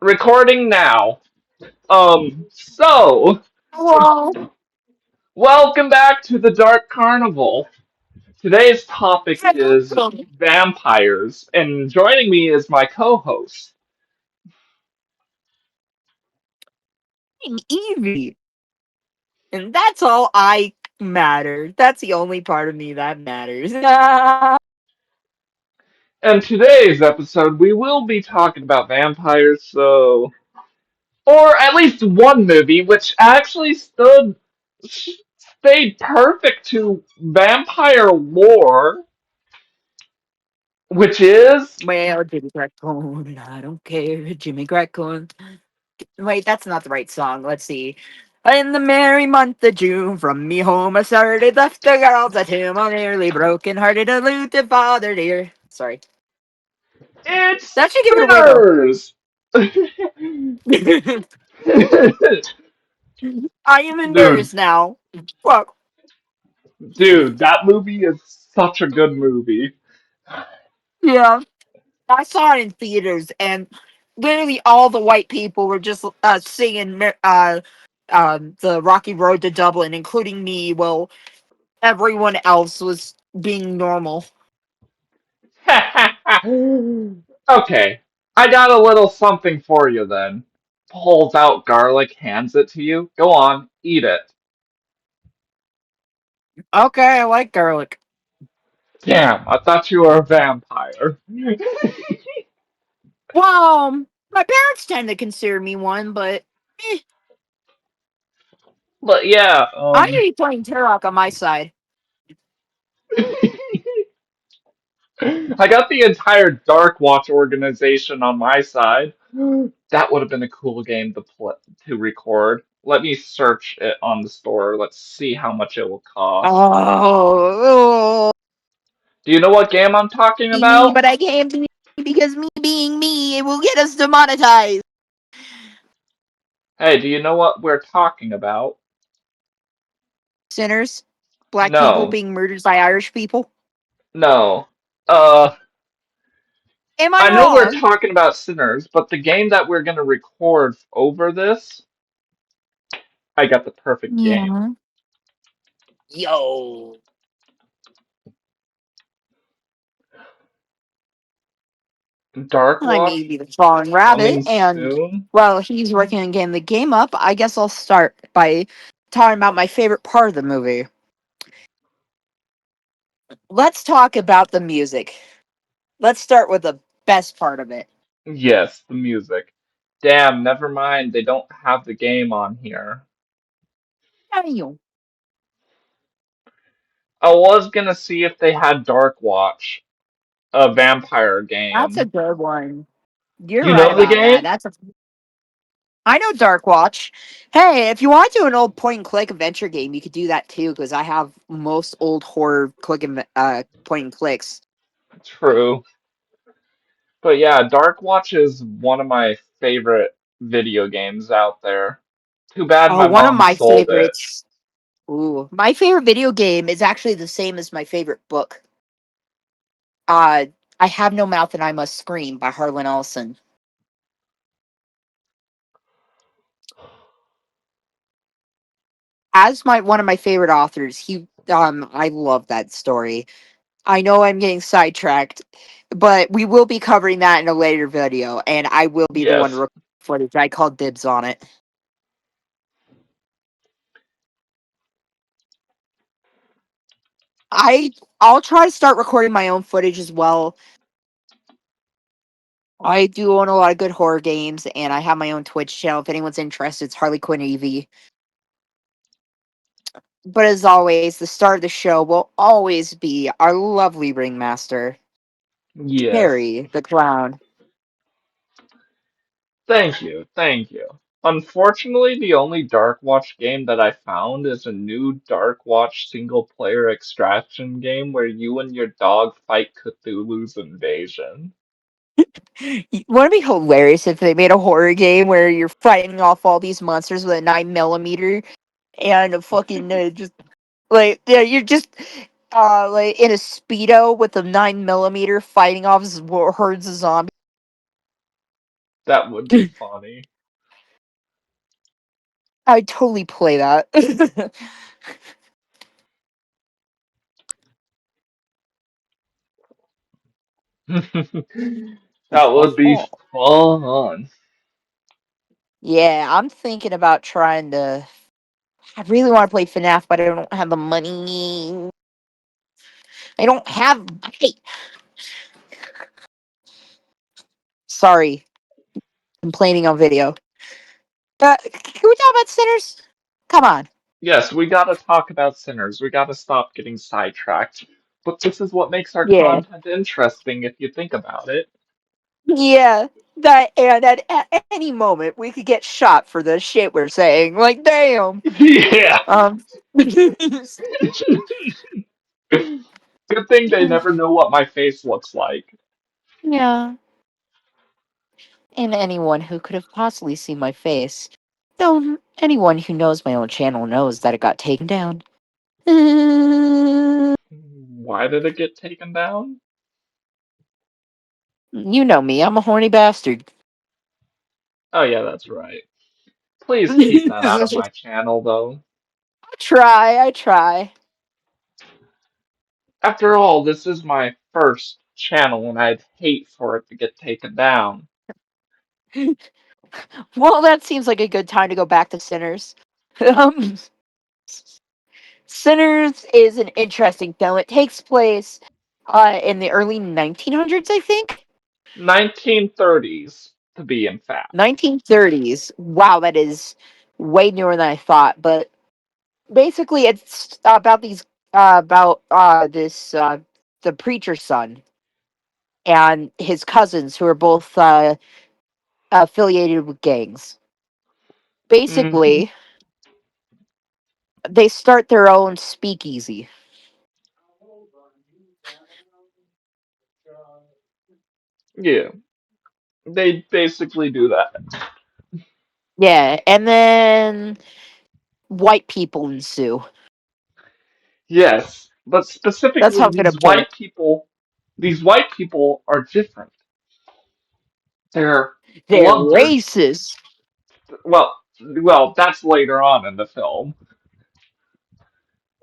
Recording now. So, Well, welcome back to the Dark Carnival. Today's topic is welcome. vampires, and joining me is my co-host. I'm Evie. And that's all I matter. That's the only part of me that matters. And today's episode, we will be talking about vampires, or at least one movie, which actually stayed perfect to vampire lore, which is Well, Jimmy Raccoon, I don't care. Jimmy Raccoon. Wait, that's not the right song. Let's see. In the merry month of June, from me home I started, left the girls at home, all nearly broken hearted, a lute father dear. Sorry. it's That should give it away though. Sinners. I am Dude, embarrassed now. Fuck. dude, that movie is such a good movie. Yeah. I saw it in theaters, and literally all the white people were just singing the Rocky Road to Dublin, including me. Well, everyone else was being normal. Okay, I got a little something for you then. Pulls out garlic, hands it to you. Go on, eat it. Okay, I like garlic. Damn, I thought you were a vampire. Well, my parents tend to consider me one, but eh, But yeah, I'm gonna be playing Turok on my side. I got the entire Dark Watch organization on my side. That would have been a cool game to record. Let me search it on the store. Let's see how much it will cost. Oh, Do you know what game I'm talking be me, about? but I can't be me because me being me, it will get us demonetized. Hey, do you know what we're talking about? Sinners, black people No, being murdered by Irish people. no. Uh, Am I I know we're wrong? talking about Sinners, but the game that we're gonna record over this, I got the perfect game. Yeah. Yo. Dark I may Watch be the fallen rabbit, coming and soon. while he's working on getting the game up, I guess I'll start by talking about my favorite part of the movie. Let's talk about the music. Let's start with the best part of it. Yes, the music. Damn, never mind. They don't have the game on here. Damn, I was gonna see if they had Dark Watch, a vampire that's a game. good one. You're You right know the about that. game? That's a. I know Dark Watch. Hey, if you want to do an old point and click adventure game, you could do that too. Because I have most old horror point and clicks. True. But yeah, Dark Watch is one of my favorite video games out there. Too bad Oh, my one of mom my sold it. favorites. Ooh, my favorite video game is actually the same as my favorite book. Uh, I Have No Mouth and I Must Scream by Harlan Ellison. As my one of my favorite authors, I love that story. I know I'm getting sidetracked, but we will be covering that in a later video, and I will be the one to Yes. record footage. I called dibs on it. I I'll try to start recording my own footage as well. I do own a lot of good horror games, and I have my own Twitch channel. If anyone's interested, it's Harley Quinn EV. But as always, the star of the show will always be our lovely ringmaster, Yes. Terry the Clown. Thank you. Thank you. Unfortunately, the only Dark Watch game that I found is a new Dark Watch single player extraction game where you and your dog fight Cthulhu's invasion. Wouldn't it be hilarious if they made a horror game where you're fighting off all these monsters with a 9 millimeter and a fucking just like yeah, you're just like in a speedo with a 9 millimeter fighting off herds of zombies. That would be funny. I'd totally play that. That would be fun. Yeah, I'm thinking about trying to. I really want to play FNAF, but I don't have the money. I don't have. Hey, sorry, complaining on video. Can we talk about sinners? Come on. Yes, we gotta talk about sinners. We gotta stop getting sidetracked. But this is what makes our Yeah, content interesting if you think about it. yeah. That and at any moment we could get shot for the shit we're saying. Like, damn. Yeah. Um. Good thing they never know what my face looks like. Yeah, and anyone who could have possibly seen my face. Though anyone who knows my own channel knows that it got taken down. Why did it get taken down? You know me, I'm a horny bastard. Oh yeah, that's right. Please keep that out of I my channel though. try. After all, this is my first channel and I'd hate for it to get taken down. Well, that seems like a good time to go back to Sinners. Um, Sinners is an interesting film. It takes place in the early 1900s, I think. 1930s to be in fact. 1930s. Wow, that is way newer than I thought. But basically, it's about this the preacher's son and his cousins who are both affiliated with gangs. Hmm. Basically, they start their own speakeasy. Yeah, they basically do that. Yeah, and then white people ensue. Yes, but That's how specifically I'm gonna put it. these white people are different. They're They're bloodthirsty. racist. Well, that's later on in the film.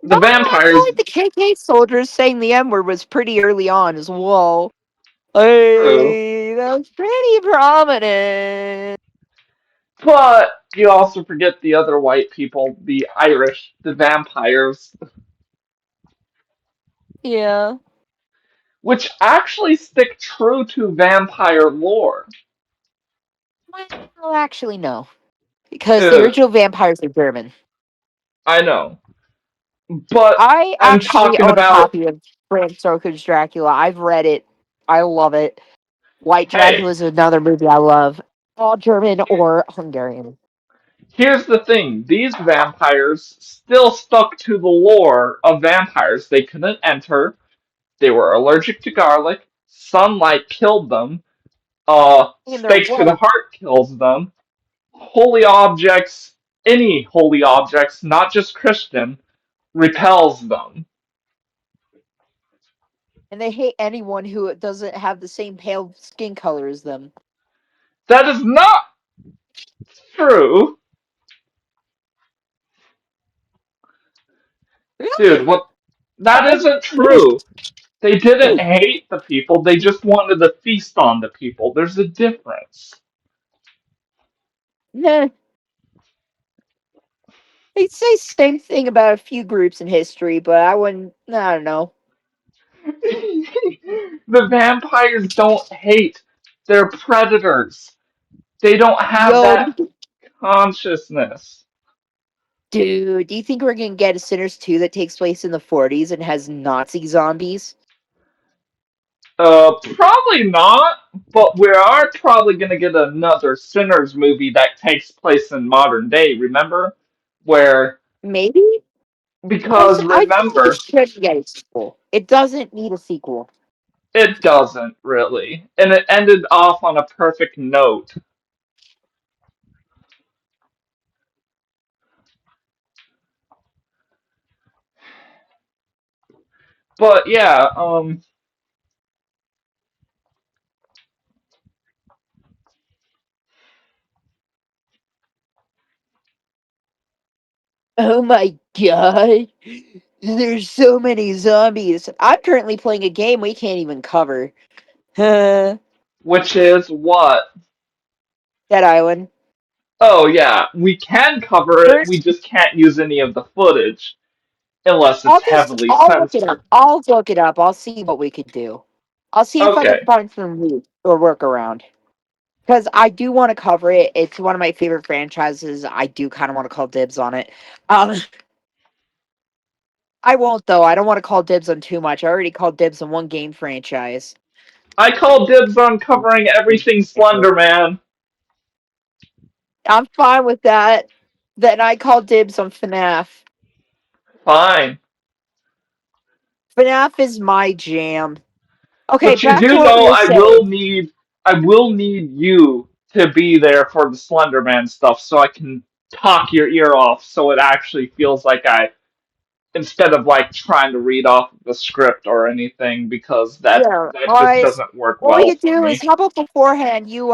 No, The I feel vampires, like the KK soldiers saying the N word was pretty early on as well. true, Hey, that was pretty prominent. but you also forget the other white people, the Irish, the vampires, Yeah. which actually stick true to vampire lore. Well, actually, no. Because the Uh, original vampires are German. I know, but I I'm actually talking own a about, copy of Bram Stoker's Dracula. I've read it. I love it. White hey, Dracula is another movie I love. All German or Hungarian. here's the thing, these vampires still stuck to the lore of vampires. They couldn't enter, they were allergic to garlic, sunlight killed them, And they're stakes to the white. heart kills them, holy objects, any holy objects, not just Christian, repels them. And they hate anyone who doesn't have the same pale skin color as them. That is not true. Dude, Really? what? That isn't true. They didn't hate the people, they just wanted to feast on the people. There's a difference. Nah, they'd say same thing about a few groups in history, but I wouldn't. I don't know. The vampires don't hate, they're predators. They don't have Yo, that consciousness. dude, do you think we're gonna get a Sinners 2 that takes place in the 40s and has Nazi zombies? Probably not, but we are probably gonna get another Sinners movie that takes place in modern day, remember? Where, Maybe? because I think it remember, should get a sequel. It doesn't need a sequel. it doesn't really. And it ended off on a perfect note. But yeah, Oh my god. There's so many zombies. I'm currently playing a game we can't even cover. Dead Which is what? Island. Oh yeah, we can cover it. We First, just can't use any of the footage unless it's heavily I'll look it up. censored. I'll look it up. I'll see what we could do. I'll see if I can Okay, find some route or workaround. Because I do want to cover it. It's one of my favorite franchises. I do kind of want to call dibs on it. Um, I won't though. I don't want to call dibs on too much. I already called dibs on one game franchise. I call dibs on covering everything Slender Man. I'm fine with that. Then I call dibs on FNAF. Fine, FNAF is my jam. Okay, but you back to do what we know were saying. I will need you to be there for the Slender Man stuff so I can talk your ear off so it actually feels like I instead of like trying to read off the script or anything because Yeah, that just I. doesn't work What we well could for do is, me. how about beforehand you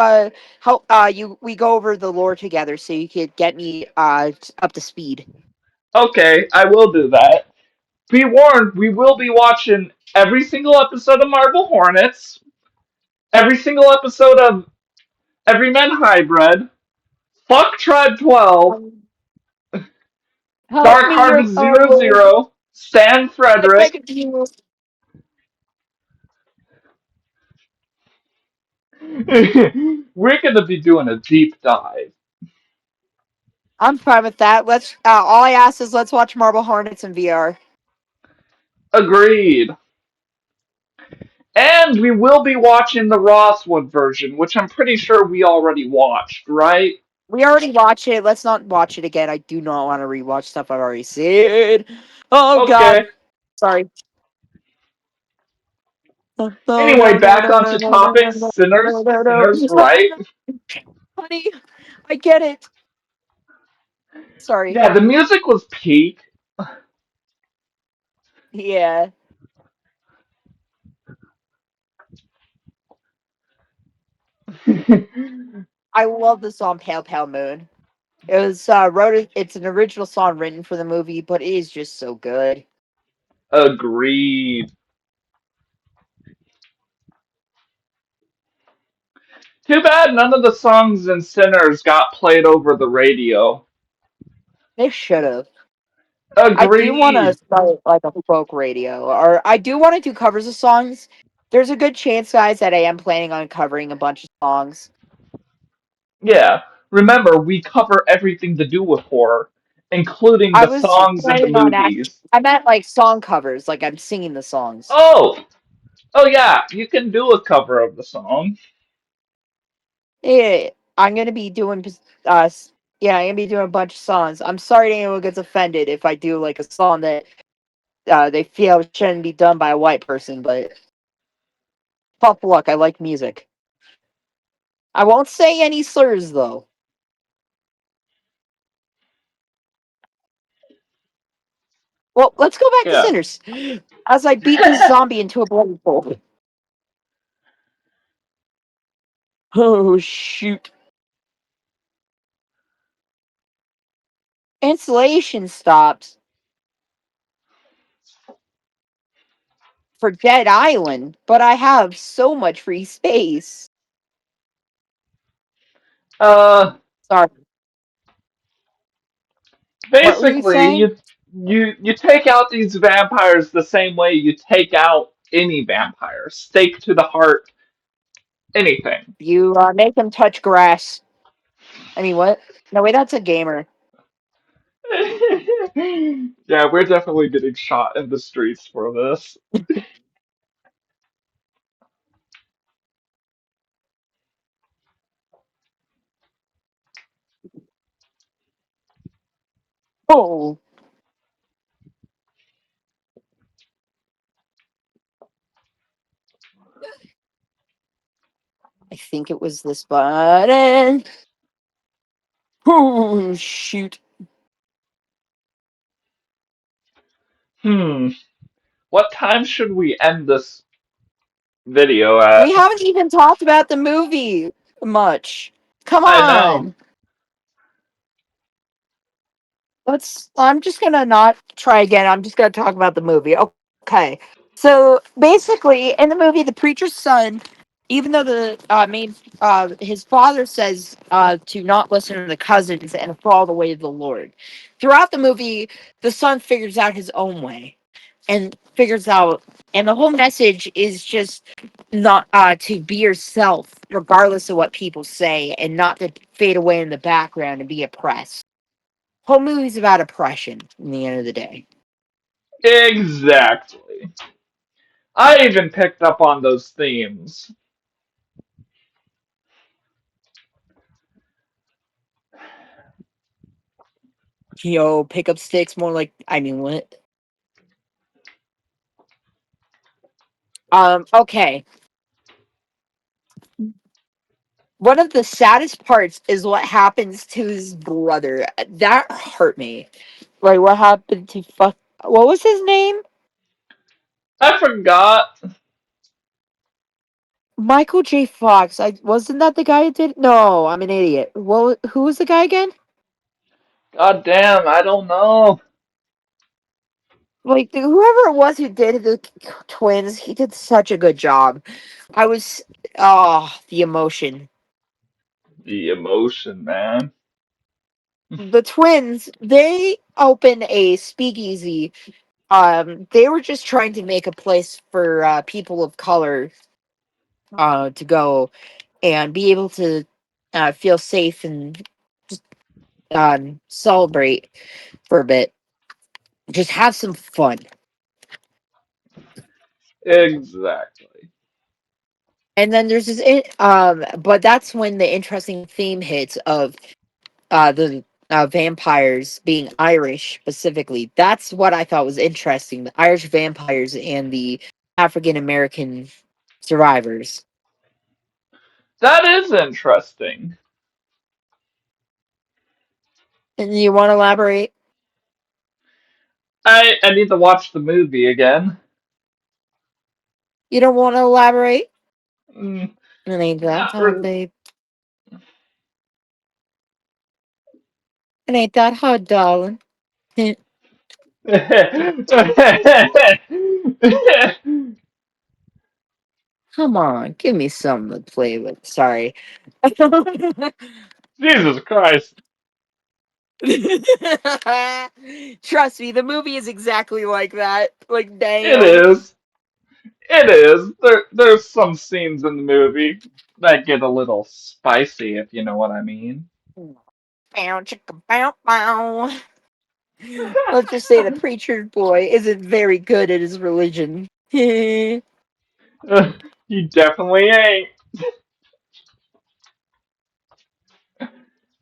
help you we go over the lore together so you could get me up to speed. Okay, I will do that. Be warned, we will be watching every single episode of Marble Hornets, every single episode of Everyman Hybrid, Fuck Tribe 12, Um, help Dark me, your Harvest Zero Lord. Zero, Stan I Frederick. beg of you. We're gonna be doing a deep dive. I'm fine with that. Let's. All I ask is let's watch Marble Hornets in VR. Agreed. And we will be watching the Rosswood version, which I'm pretty sure we already watched, right? We already watched it. Let's not watch it again. I do not want to rewatch stuff I've already seen. Oh God. Okay. Sorry. No, no, Anyway, no, no, back no, onto no, no, topics. no, no, Sinners, no, no, sinners, right? no. Honey, I get it. Sorry. Yeah, the music was peak. Yeah, I love the song "Pale Pale Moon." It was wrote. It's an original song written for the movie, but it is just so good. Agreed. Too bad none of the songs in Sinners got played over the radio. They should have. I do want to Agreed. start like a folk radio, or I do want to do covers of songs. There's a good chance, guys, that I am planning on covering a bunch of songs. Yeah. Remember, we cover everything to do with horror, including I the was songs in the planning on actually. movies. I meant like song covers, like I'm singing the songs. Oh! Oh yeah, you can do a cover of the song. Yeah, I'm gonna be doing. Yeah, I'm gonna be doing a bunch of songs. I'm sorry if anyone gets offended if I do like a song that they feel shouldn't be done by a white person, but tough luck. I like music. I won't say any slurs though. Well, let's go back to Yeah. Sinners. As I beat this zombie into a bloody pool. Oh shoot! Installation stops for Dead Island, but I have so much free space. Uh, Sorry. What were you basically, saying? you take out these vampires the same way you take out any vampire. Stake to the heart, anything. You make him touch grass. I mean, what? No, wait, that's a gamer. Yeah, we're definitely getting shot in the streets for this. Oh, I think it was this button. Oh, shoot. Hmm. What time should we end this video at? We haven't even talked about the movie much. Come I know. on. I'm just gonna not try again. I'm just gonna talk about the movie. Okay. So basically, in the movie, the preacher's son, even though the main his father says to not listen to the cousins and follow the way of the Lord. Throughout the movie, the son figures out his own way and figures out, and the whole message is just not to be yourself, regardless of what people say, and not to fade away in the background and be oppressed. Whole movie's about oppression in the end of the day. Exactly. I even picked up on those themes. Yo, pick up sticks more like, I mean, what? Okay. One of the saddest parts is what happens to his brother. That hurt me. Like, what happened to fuck? What was his name? I forgot. Michael J. Fox. I wasn't that the guy who did. No, I'm an idiot. Who was the guy again? God damn, I don't know. Like whoever it was who did the twins, he did such a good job. I was, oh, the emotion. The emotion, man. The twins, they opened a speakeasy. They were just trying to make a place for people of color to go and be able to feel safe and just celebrate for a bit. Just have some fun. Exactly. And then there's this, but that's when the interesting theme hits of the vampires being Irish specifically. That's what I thought was interesting. The Irish vampires and the African American survivors. That is interesting. And you want to elaborate? I need to watch the movie again. You don't want to elaborate? Mm, It ain't that not hard, really. babe. It ain't that hard, darling. Come on, give me something to play with. Sorry. Jesus Christ. Trust me, the movie is exactly like that. Like, It damn. is. It is. There's some scenes in the movie that get a little spicy, if you know what I mean. Bow, chicka, bow, bow. Let's just say the preacher boy isn't very good at his religion. Hey, You definitely ain't.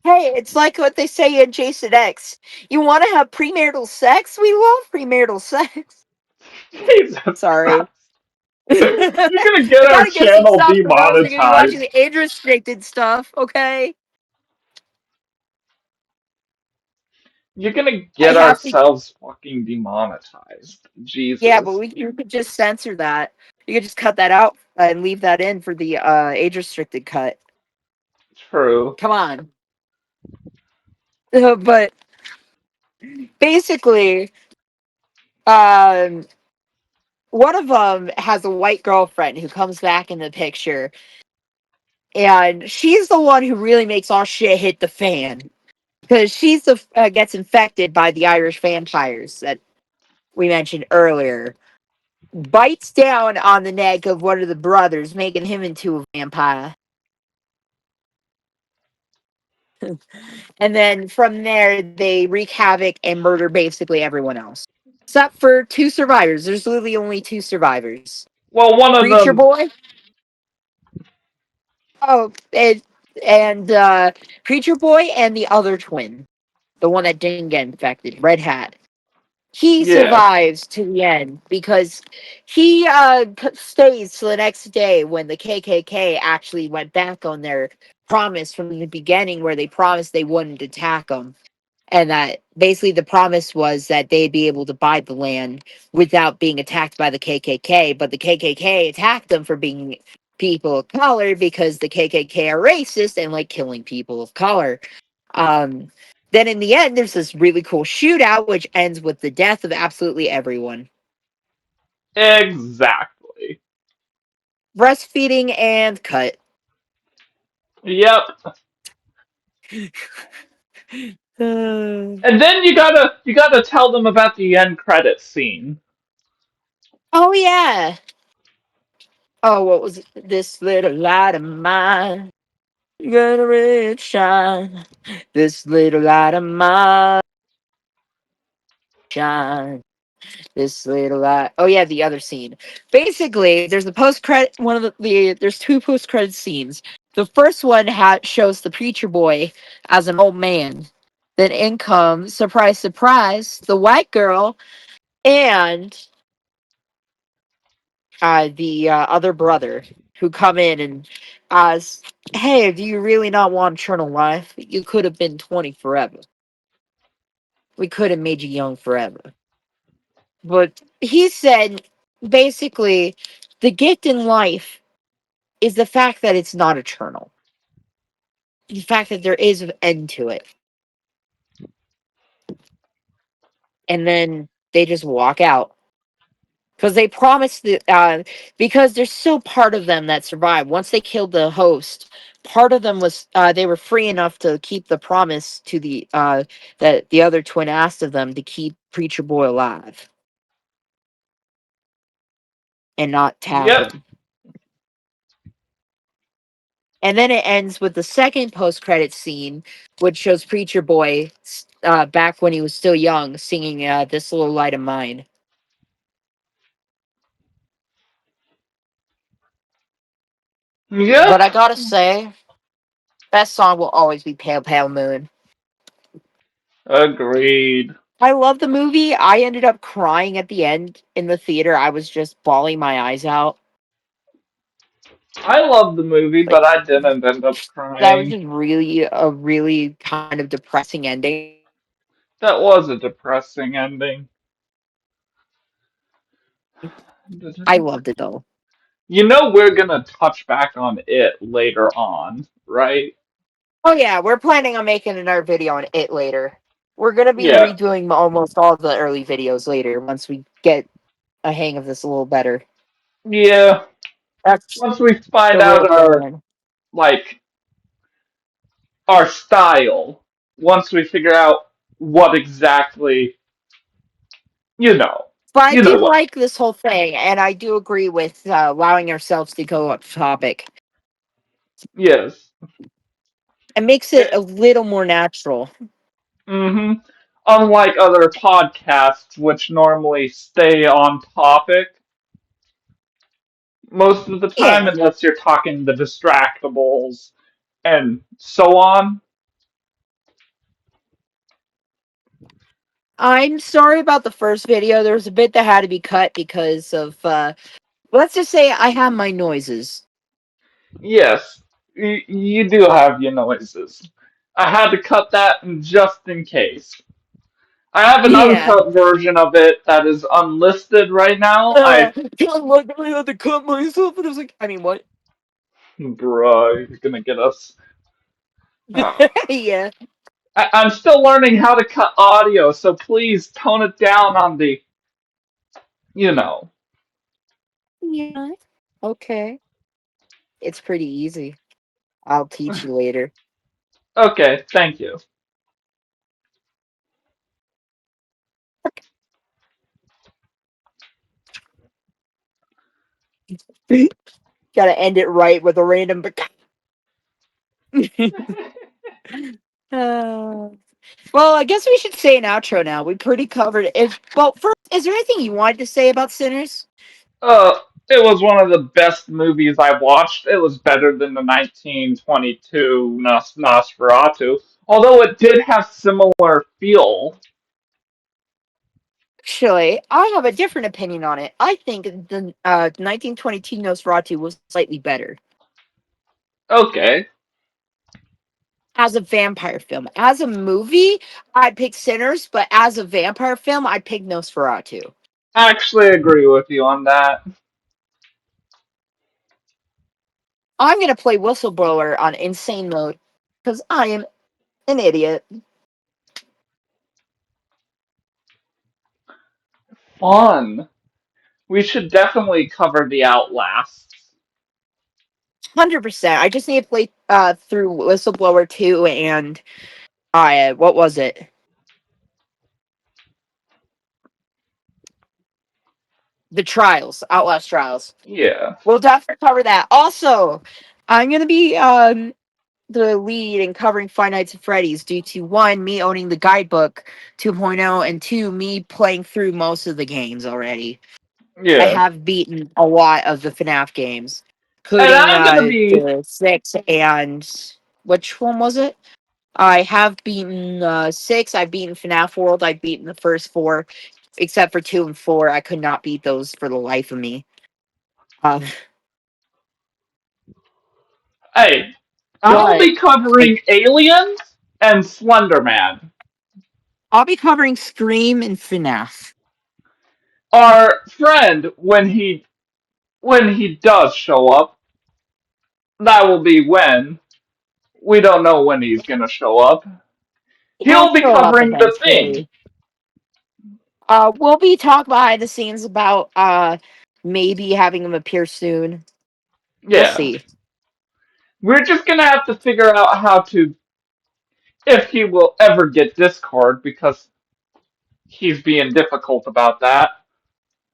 it's like what they say in Jason X. You want to have premarital sex? We love premarital sex. Jesus Sorry. Christ. You're gonna get our Gotta give some channel stuff for those that are gonna be watching demonetized. the age restricted stuff, okay? You're gonna I get have to. ourselves fucking demonetized. Yeah, but Jesus. you could just censor that. You could just cut that out and leave that in for the age restricted cut. True. Come on. But basically, um, one of them has a white girlfriend who comes back in the picture, and she's the one who really makes all shit hit the fan because she's the gets infected by the Irish vampires that we mentioned earlier. Bites down on the neck of one of the brothers, making him into a vampire. And then from there, they wreak havoc and murder basically everyone else. Except for two survivors. There's literally only two survivors. Well, one of Preacher them. Boy. Oh, and Preacher Boy and the other twin. The one that didn't get infected. Red Hat. He Yeah. survives to the end because he stays to the next day when the KKK actually went back on their promise from the beginning where they promised they wouldn't attack him, and that basically the promise was that they'd be able to buy the land without being attacked by the KKK, but the KKK attacked them for being people of color because the KKK are racist and like killing people of color. Um, Then in the end, there's this really cool shootout, which ends with the death of absolutely everyone. Exactly. Breastfeeding and cut. Yep. Uh, And then you gotta tell them about the end credit scene. oh yeah. Oh, what was it? This little light of mine? Gonna red shine. This little light of mine shine. This little light. Oh yeah, the other scene. Basically, there's a post credit. One of there's two post credit scenes. The first one shows the preacher boy as an old man. Then in comes, surprise, surprise, the white girl and the other brother who come in and hey, do you really not want eternal life? You could have been 20 forever. We could have made you young forever. But he said basically the gift in life is the fact that it's not eternal. The fact that there is an end to it. And then they just walk out. Because they promised that, because there's still part of them that survived. Once they killed the host, part of them was, they were free enough to keep the promise to that the other twin asked of them to keep Preacher Boy alive and not tap Yep. him. And then it ends with the second post credit scene, which shows Preacher Boy back when he was still young, singing "This Little Light of Mine." But Yep. I gotta say, best song will always be "Pale Pale Moon." Agreed. I love the movie. I ended up crying at the end in the theater. I was just bawling my eyes out. I love the movie, Like but I didn't end up that was crying. just really a really kind of depressing ending. That was a depressing ending. I loved it though. You know we're gonna touch back on it later on, right? Oh yeah, we're planning on making another video on it later. We're gonna be Yeah. redoing almost all the early videos later once we get a hang of this a little better. Yeah. That's Once we find the real out plan. like our style, once we figure out what exactly, you know, But I you know do what. like this whole thing, and I do agree with allowing ourselves to go off topic. Yes. It makes it a little more natural. Mm-hmm. Unlike other podcasts, which normally stay on topic most of the time, Yeah. unless you're talking the distractables and so on. I'm sorry about the first video. There was a bit that had to be cut because of, let's just say I have my noises. Yes, you do have your noises. I had to cut that just in case. I have an Yeah. uncut version of it that is unlisted right now. I'm like, I had to cut myself. And I was like, I mean, what? Bruh, you're gonna get us. Yeah. I'm still learning how to cut audio, so please tone it down on the, you know. Yeah. Okay. It's pretty easy. I'll teach you later. Okay, thank you. Gotta end it right with a random. Uh, well, I guess we should say an outro now. We pretty covered it. Well, first, is there anything you wanted to say about Sinners? Uh, it was one of the best movies I watched. It was better than the 1922 Nosferatu, although it did have similar feel. Actually, I have a different opinion on it. I think the 1922 Nosferatu was slightly better Okay, as a vampire film. As a movie, I'd pick Sinners, but as a vampire film, I'd pick Nosferatu. I actually agree with you on that. I'm gonna play Whistleblower on insane mode because I am an idiot. fun. We should definitely cover the Outlasts. 100%. I just need to play through Whistleblower 2 and what was it? The Trials, Outlast Trials. Yeah. We'll definitely cover that. Also, I'm gonna be the lead in covering Five Nights at Freddy's due to one, me owning the guidebook 2.0, and two, me playing through most of the games already. I Yeah. have beaten a lot of the FNAF games, And including I'm gonna be the six and which one was it? I have beaten six. I've beaten FNAF World. I've beaten the first four, except for two and four. I could not beat those for the life of me. Uh, hey, I'll but be covering Aliens and Slender Man. I'll be covering Scream and FNAF. Our friend, when he does show up, that will be when. We don't know when he's gonna show up. He'll He'll be show up covering the thing. eventually. We'll be talking behind the scenes about maybe having him appear soon. We'll Yeah. see. We're just gonna have to figure out how to, if he will ever get Discord, because he's being difficult about that.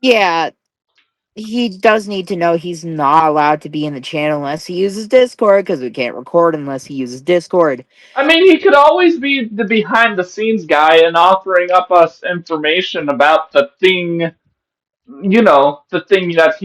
Yeah, he does need to know he's not allowed to be in the channel unless he uses Discord because we can't record unless he uses Discord. I mean, he could always be the behind the scenes guy and offering up us information about the thing, the thing that